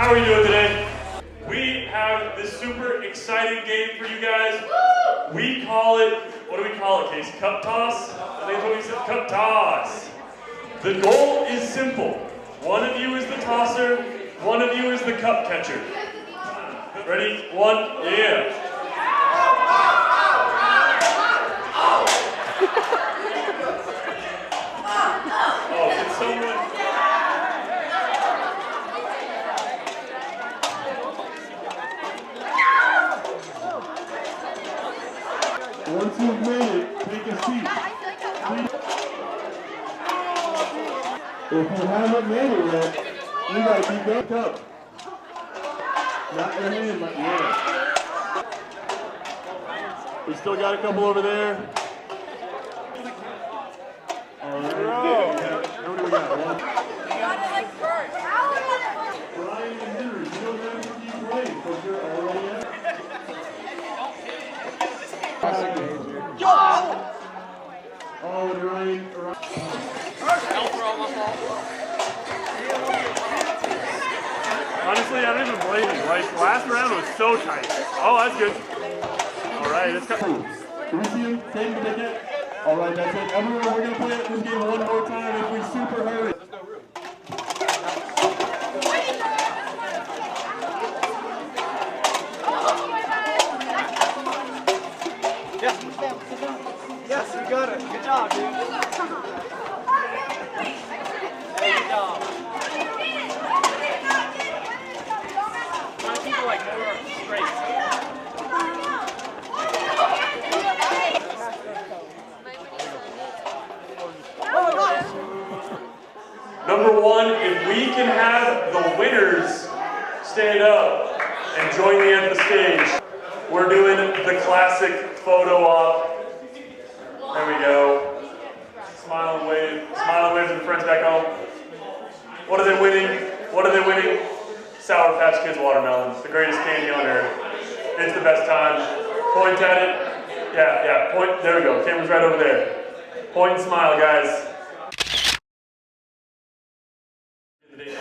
How are you doing today? We have this super exciting game for you guys. We call it, what do we call it, Kasey? Cup toss? I think that's what we said, cup toss. The goal is simple. One of you is the tosser, one of you is the cup catcher. Ready? One, yeah. Oh, can someone... Once you've made it, take a seat. If you haven't made it yet, you gotta keep that cup. Not your hand, but yeah. We still got a couple over there. All right. How many we got? One. You got it like first. Brian and Henry, you don't have to keep playing because you're already out. Oh, Ryan. Honestly, I don't even blame you. Like, last round was so tight. Oh, that's good. All right, let's go. Can we see him? Take the ticket. All right, that's it. Everyone, we're going to play this game one more time if we super hurry. Yes, you got it. Good job, dude. Good job. Some people like more straight. Number one, if we can have the winners stand up and join me at the stage, we're doing the classic photo op. There we go. Smile and wave to the friends back home. What are they winning? What are they winning? Sour Patch Kids watermelons, the greatest candy on earth. It's the best time. Point at it. Yeah, point. There we go. Camera's right over there. Point and smile, guys.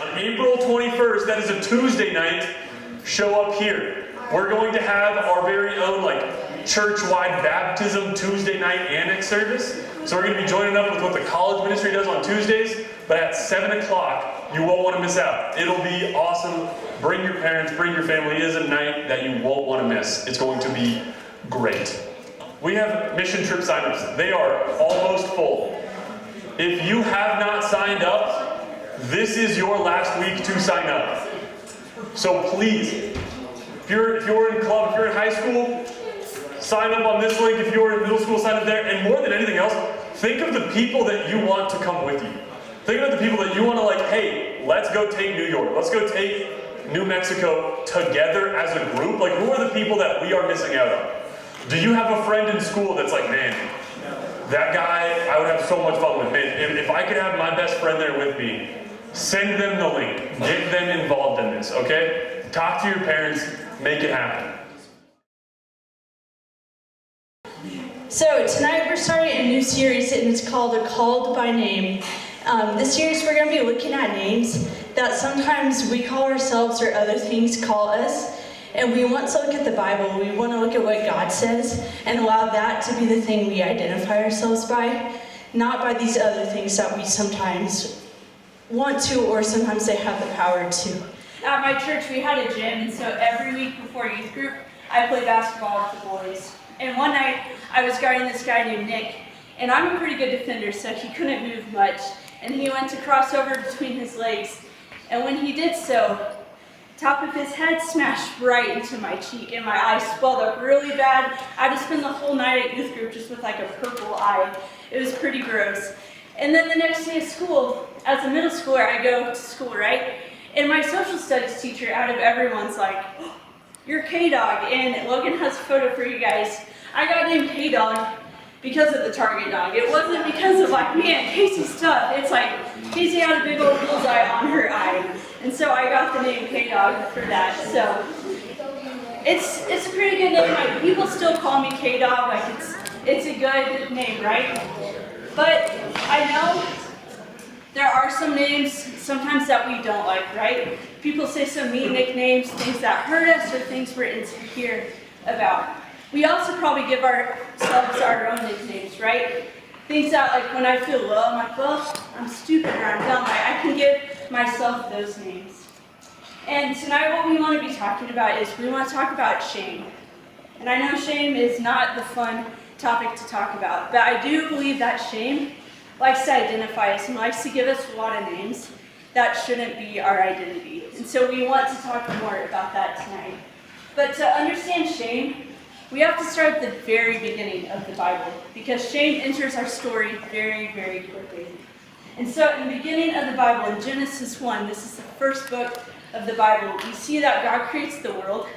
On April 21st, that is a Tuesday night, show up here. We're going to have our very own church-wide baptism Tuesday night annex service. So we're going to be joining up with what the college ministry does on Tuesdays, but at 7 o'clock, you won't want to miss out. It'll be awesome. Bring your parents, bring your family. It is a night that you won't want to miss. It's going to be great. We have mission trip signups. They are almost full. If you have not signed up, this is your last week to sign up. So please, if you're in club, if you're in high school, sign up on this link. If you're in middle school, sign up there. And more than anything else, think of the people that you want to come with you. Think of the people that you want to hey, let's go take New York. Let's go take New Mexico together as a group. Who are the people that we are missing out on? Do you have a friend in school that's man, that guy, I would have so much fun with. Man, if I could have my best friend there with me, send them the link. Get them involved in this, okay? Talk to your parents. Make it happen. So tonight we're starting a new series and it's called A Called by Name. This series we're going to be looking at names that sometimes we call ourselves or other things call us. And we want to look at the Bible. We want to look at what God says and allow that to be the thing we identify ourselves by, not by these other things that we sometimes want to or sometimes they have the power to. At my church, we had a gym, and so every week before youth group, I played basketball with the boys. And one night, I was guarding this guy named Nick, and I'm a pretty good defender, so he couldn't move much. And he went to cross over between his legs, and when he did so, top of his head smashed right into my cheek, and my eye swelled up really bad. I had to spend the whole night at youth group just with a purple eye. It was pretty gross. And then the next day at school, as a middle schooler, I go to school, right? And my social studies teacher, out of everyone's oh, you're K-Dog, and Logan has a photo for you guys. I got named K-Dog because of the target dog. It wasn't because of man, Kasey's stuff. It's Kasey had a big old bullseye on her eye. And so I got the name K-Dog for that. So it's a pretty good name. People still call me K-Dog, it's a good name, right? But I know there are some names sometimes that we don't like, right? People say some mean nicknames, things that hurt us, or things we're insecure about. We also probably give ourselves our own nicknames, right? Things that, like, when I feel low, I'm like, well, I'm stupid or I'm dumb. I can give myself those names. And tonight what we want to be talking about is we want to talk about shame. And I know shame is not the fun topic to talk about, but I do believe that shame likes to identify us and likes to give us a lot of names that shouldn't be our identity. And so we want to talk more about that tonight. But to understand shame, we have to start at the very beginning of the Bible, because shame enters our story very, very quickly. And so in the beginning of the Bible, in Genesis 1, this is the first book of the Bible, we see that God creates the world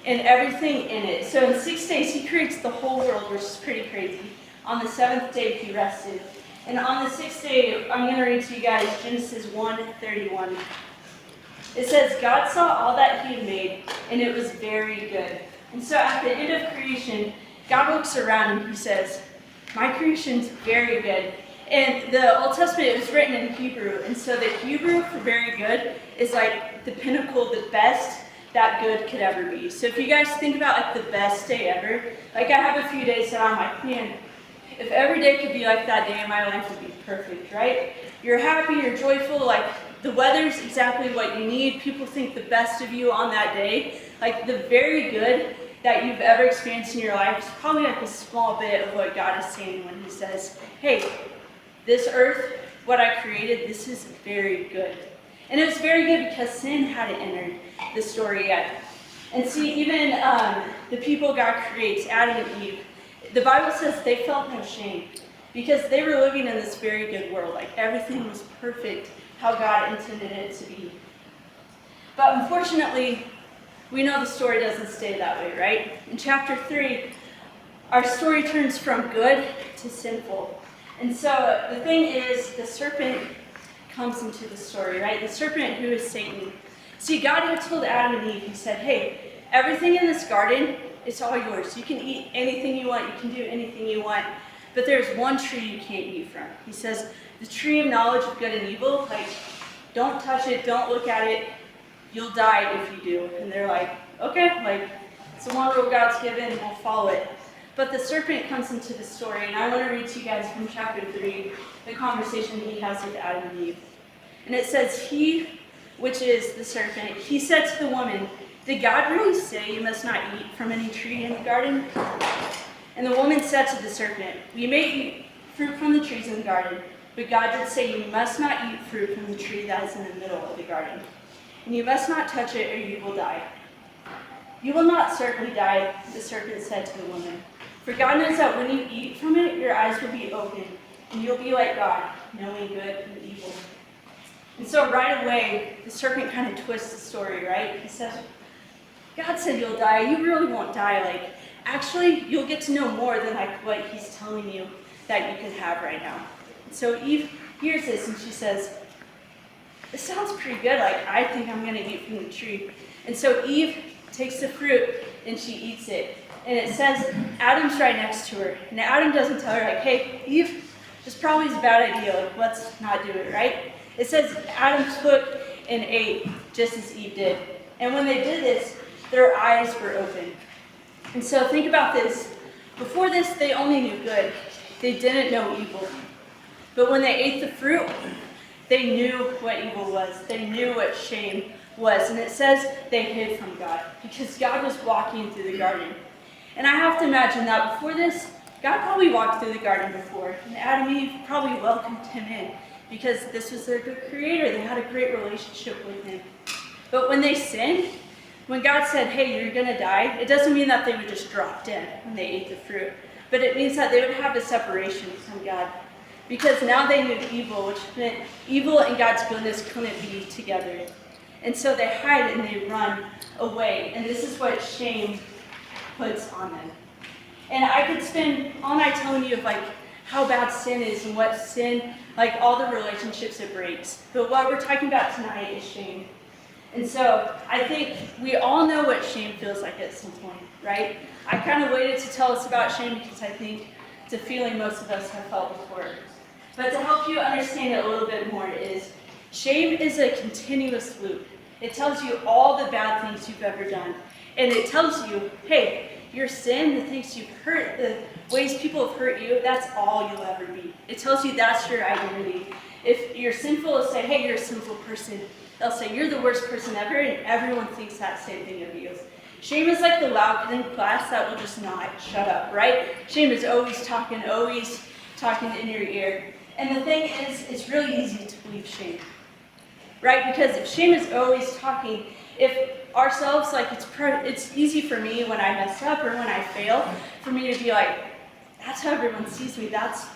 and everything in it. So in 6 days, he creates the whole world, which is pretty crazy. On the seventh day, he rested. And on the sixth day, I'm going to read to you guys Genesis 1:31. It says, God saw all that he had made, and it was very good. And so at the end of creation, God looks around and he says, my creation's very good. And the Old Testament, it was written in Hebrew. And so the Hebrew for very good is like the pinnacle, the best that good could ever be. So if you guys think about like the best day ever, like I have a few days that I'm like, man, if every day could be like that day in my life would be perfect, right? You're happy, you're joyful, like the weather's exactly what you need. People think the best of you on that day. Like the very good that you've ever experienced in your life is probably like a small bit of what God is saying when he says, hey, this earth, what I created, this is very good. And it was very good because sin hadn't entered the story yet. And see, even the people God creates, Adam and Eve, the Bible says they felt no shame because they were living in this very good world. Like everything was perfect how God intended it to be. But unfortunately, we know the story doesn't stay that way, right? In chapter 3, our story turns from good to sinful. And so the thing is, the serpent comes into the story, right? The serpent, who is Satan. See, God had told Adam and Eve, he said, hey, everything in this garden, it's all yours. You can eat anything you want. You can do anything you want. But there's one tree you can't eat from. He says, the tree of knowledge of good and evil, like, don't touch it, don't look at it. You'll die if you do. And they're like, okay, like, it's the one rule God's given, we'll follow it. But the serpent comes into the story, and I want to read to you guys from chapter 3, the conversation he has with Adam and Eve. And it says, he, which is the serpent, he said to the woman, did God really say you must not eat from any tree in the garden? And the woman said to the serpent, we may eat fruit from the trees in the garden, but God did say you must not eat fruit from the tree that is in the middle of the garden. And you must not touch it or you will die. You will not certainly die, the serpent said to the woman. For God knows that when you eat from it, your eyes will be opened, and you'll be like God, knowing good and evil. And so right away, the serpent kind of twists the story, right? He says, God said you'll die. You really won't die. Like, actually, you'll get to know more than like what he's telling you that you can have right now. And so Eve hears this, and she says, this sounds pretty good. Like, I think I'm going to eat from the tree. And so Eve takes the fruit, and she eats it. And it says Adam's right next to her. And Adam doesn't tell her, like, hey, Eve, this probably is a bad idea. Like, let's not do it, right? It says Adam took and ate just as Eve did. And when they did this, their eyes were open. And so think about this. Before this, they only knew good. They didn't know evil. But when they ate the fruit, they knew what evil was. They knew what shame was. And it says they hid from God because God was walking through the garden. And I have to imagine that before this, God probably walked through the garden before. And Adam and Eve probably welcomed him in because this was their good creator. They had a great relationship with him. But when they sinned, when God said, hey, you're going to die, it doesn't mean that they would just drop dead when they ate the fruit. But it means that they would have a separation from God. Because now they knew evil, which meant evil and God's goodness couldn't be together. And so they hide and they run away. And this is what shame puts on them. And I could spend all night telling you of like how bad sin is and what sin, like all the relationships it breaks. But what we're talking about tonight is shame. And so I think we all know what shame feels like at some point, right? I kind of waited to tell us about shame because I think it's a feeling most of us have felt before. But to help you understand it a little bit more is shame is a continuous loop. It tells you all the bad things you've ever done. And it tells you, hey, your sin, the things you've hurt, the ways people have hurt you, that's all you'll ever be. It tells you that's your identity. If you're sinful, it'll say, hey, you're a sinful person. They'll say, you're the worst person ever, and everyone thinks that same thing of you. Shame is like the loud kid in class that will just not shut up, right? Shame is always talking in your ear. And the thing is, it's really easy to believe shame, right? Because if shame is always talking, if ourselves, like it's easy for me when I mess up or when I fail, for me to be like, that's how everyone sees me, that's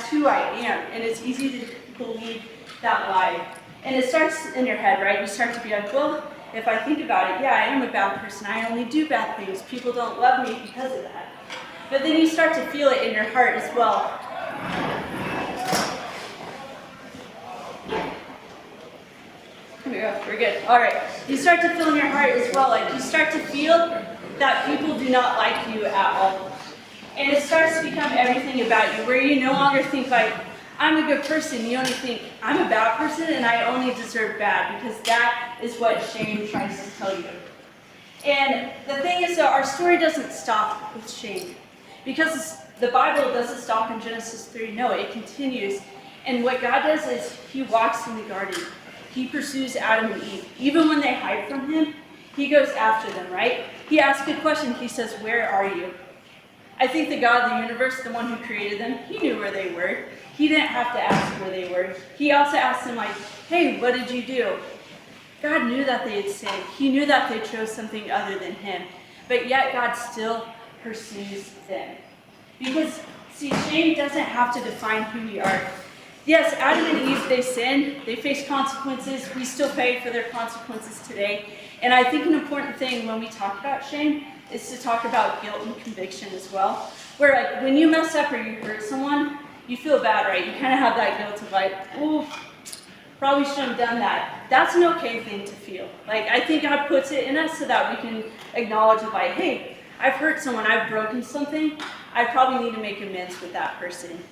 who I am. And it's easy to believe that lie. And it starts in your head, right? You start to be like, well, if I think about it, yeah, I am a bad person. I only do bad things. People don't love me because of that. But then you start to feel it in your heart as well. Here we go, we're good. All right, you start to feel in your heart as well, like you start to feel that people do not like you at all. And it starts to become everything about you, where you no longer think like, I'm a good person. You only think, I'm a bad person and I only deserve bad, because that is what shame tries to tell you. And the thing is, though, our story doesn't stop with shame. Because the Bible doesn't stop in Genesis 3. No, it continues. And what God does is he walks in the garden. He pursues Adam and Eve. Even when they hide from him, he goes after them, right? He asks a question. He says, where are you? I think the God of the universe, the one who created them, he knew where they were. He didn't have to ask where they were. He also asked them, like, hey, what did you do? God knew that they had sinned. He knew that they chose something other than him. But yet God still pursues them. Because, see, shame doesn't have to define who we are. Yes, Adam and Eve, they sinned. They faced consequences. We still pay for their consequences today. And I think an important thing when we talk about shame is to talk about guilt and conviction as well. Where, like, when you mess up or you hurt someone, you feel bad, right? You kind of have that guilt of like, oh, probably shouldn't have done that. That's an okay thing to feel. Like, I think God puts it in us so that we can acknowledge it, like, hey, I've hurt someone, I've broken something, I probably need to make amends with that person.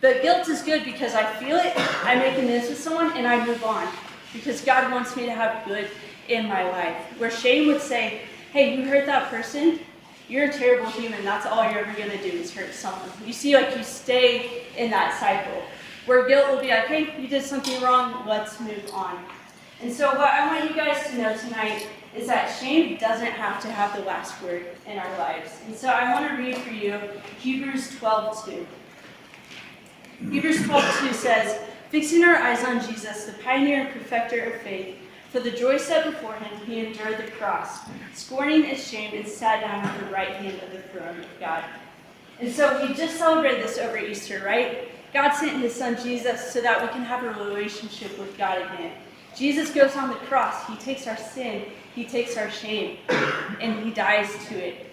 But guilt is good because I feel it, I make amends with someone, and I move on. Because God wants me to have good in my life. Where shame would say, hey, you hurt that person, you're a terrible human, that's all you're ever going to do is hurt someone. You see, like, you stay in that cycle. Where guilt will be like, hey, you did something wrong, let's move on. And so what I want you guys to know tonight is that shame doesn't have to have the last word in our lives. And so I want to read for you Hebrews 12:2. Hebrews 12:2 says, fixing our eyes on Jesus, the pioneer and perfecter of faith, for the joy set before him, he endured the cross, scorning its shame, and sat down at the right hand of the throne of God. And so we just celebrated this over Easter, right? God sent his son Jesus so that we can have a relationship with God again. Jesus goes on the cross. He takes our sin, he takes our shame, and he dies to it.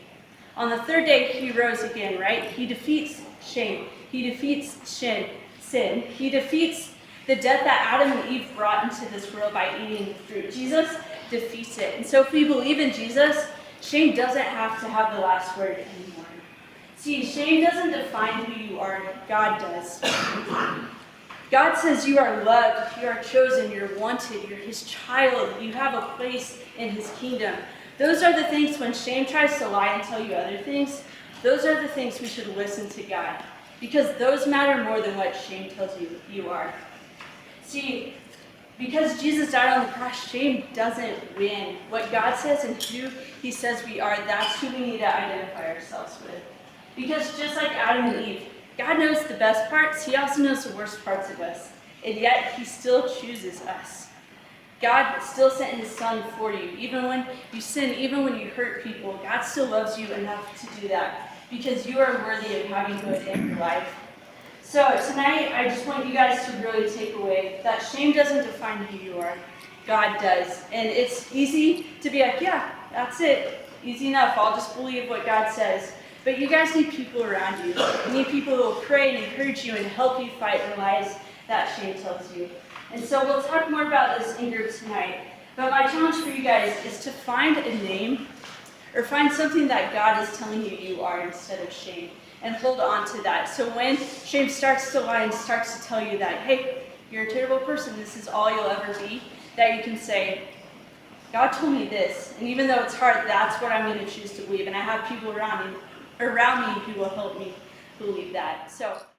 On the third day, he rose again, right? He defeats shame. He defeats sin. He defeats the death that Adam and Eve brought into this world by eating the fruit. Jesus defeats it. And so if we believe in Jesus, shame doesn't have to have the last word anymore. See, shame doesn't define who you are. God does. God says you are loved, you are chosen, you're wanted, you're his child, you have a place in his kingdom. Those are the things when shame tries to lie and tell you other things, those are the things we should listen to God. Because those matter more than what shame tells you are. See, because Jesus died on the cross, shame doesn't win. What God says and who he says we are, that's who we need to identify ourselves with. Because just like Adam and Eve, God knows the best parts, he also knows the worst parts of us. And yet, he still chooses us. God still sent his son for you. Even when you sin, even when you hurt people, God still loves you enough to do that. Because you are worthy of having good in your life. So tonight, I just want you guys to really take away that shame doesn't define who you are. God does. And it's easy to be like, yeah, that's it. Easy enough. I'll just believe what God says. But you guys need people around you. You need people who will pray and encourage you and help you fight the lies that shame tells you. And so we'll talk more about this in group tonight. But my challenge for you guys is to find a name or find something that God is telling you you are instead of shame. And hold on to that. So when shame starts to lie and starts to tell you that, hey, you're a terrible person, this is all you'll ever be, that you can say, God told me this, and even though it's hard, that's what I'm going to choose to believe. And I have people around me who will help me believe that. So.